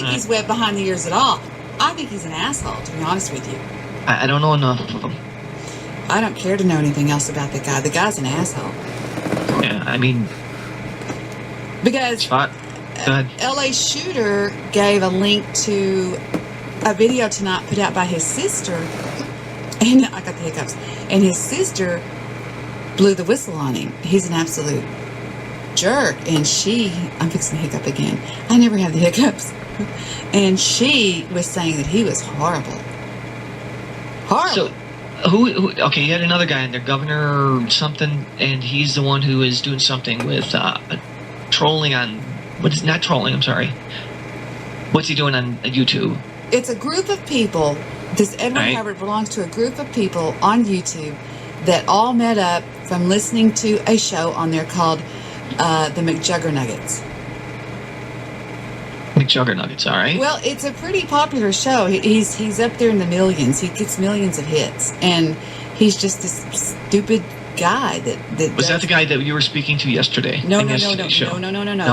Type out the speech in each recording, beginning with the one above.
think he's wet behind the ears at all. I think he's an asshole, to be honest with you. I don't know enough of him. I don't care to know anything else about the guy. The guy's an asshole. Yeah, I mean... Because Go ahead. LA Shooter gave a link to a video tonight put out by his sister. And I got the hiccups. And his sister blew the whistle on him. He's an absolute jerk. And I'm fixing to hiccup again. I never have the hiccups. And she was saying that he was horrible. Horrible. So, okay, you had another guy in there, Governor or something, and he's the one who is doing something with trolling on... not trolling, I'm sorry. What's he doing on YouTube? It's a group of people. This Edward Hubbard belongs to a group of people on YouTube that all met up from listening to a show on there called the McJuggernuggets. McJuggernuggets, all right. Well, it's a pretty popular show. He's up there in the millions. He gets millions of hits, and he's just this stupid guy that was that the guy that you were speaking to yesterday? No. No.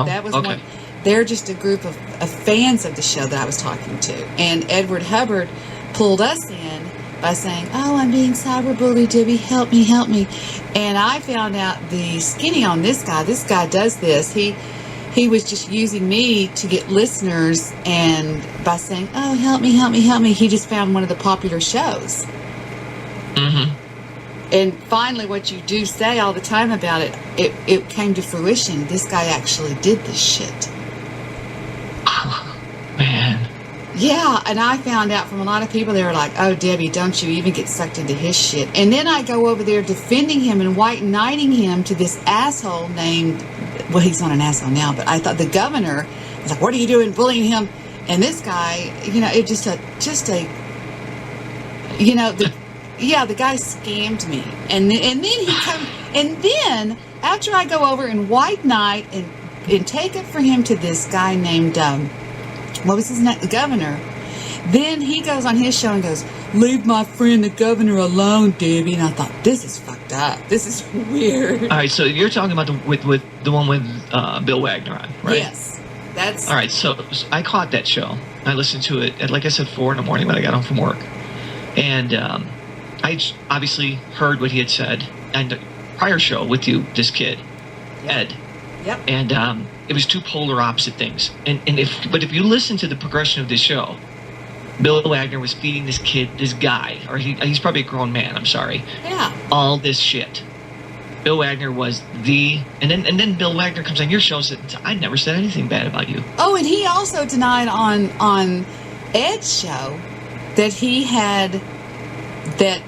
That was one. They're just a group of fans of the show that I was talking to, and Edward Hubbard pulled us in by saying, "Oh, I'm being cyberbullied, Debbie. Help me, help me." And I found out the skinny on this guy. This guy does this. He was just using me to get listeners, and by saying, "Oh, help me, help me, help me," he just found one of the popular shows. Mm-hmm. And finally, what you do say all the time about it came to fruition. This guy actually did this shit. Man. Yeah, and I found out from a lot of people, they were like, "Oh, Debbie, don't you even get sucked into his shit." And then I go over there defending him and white knighting him to this asshole named, well, he's not an asshole now, but I thought the governor was like, "What are you doing bullying him?" And this guy, it the guy scammed me. And then after I go over and white knight and take it for him to this guy named, what was his name? The governor. Then he goes on his show and goes, "Leave my friend the governor alone, Debbie." And I thought, this is fucked up. This is weird. All right, so you're talking about with the one with Bill Wagner on, right? Yes. That's... All right, so I caught that show. I listened to it at, like I said, 4 in the morning when I got home from work. And I obviously heard what he had said on the prior show with you, this kid, Ed. Yep. And it was two polar opposite things. But if you listen to the progression of this show, Bill Wagner was feeding this kid, this guy, or he's probably a grown man, I'm sorry. Yeah. All this shit. Bill Wagner was and then Bill Wagner comes on your show and said, "I never said anything bad about you." Oh, and he also denied on Ed's show that he had that.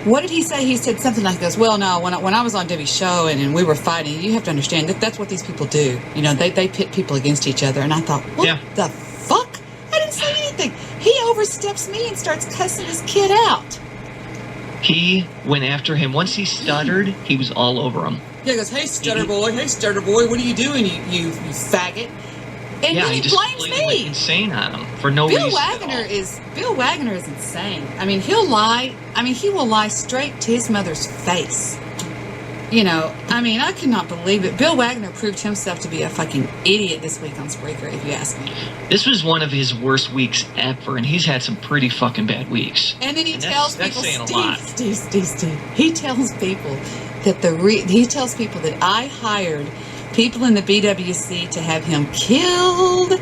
What did he say? He said something like this. "Well, no, when I was on Debbie's show and we were fighting, you have to understand that that's what these people do. They pit people against each other." And I thought, what the fuck? I didn't say anything. He oversteps me and starts cussing this kid out. He went after him. Once he stuttered, he was all over him. Yeah, he goes, "Hey, stutter boy. Hey, stutter boy. What are you doing, you faggot?" And then he blames me. Like insane on him for no reason. Bill Wagner is insane. I mean, he'll lie. I mean, he will lie straight to his mother's face. I mean, I cannot believe it. Bill Wagner proved himself to be a fucking idiot this week on Spreaker, if you ask me. This was one of his worst weeks ever, and he's had some pretty fucking bad weeks. And then he tells people, Steve. He tells people that I hired people in the BWC to have him killed,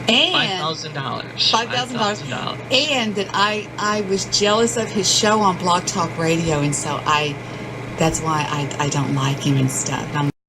and $5,000, and that I was jealous of his show on Blog Talk Radio, and so that's why I don't like him and stuff.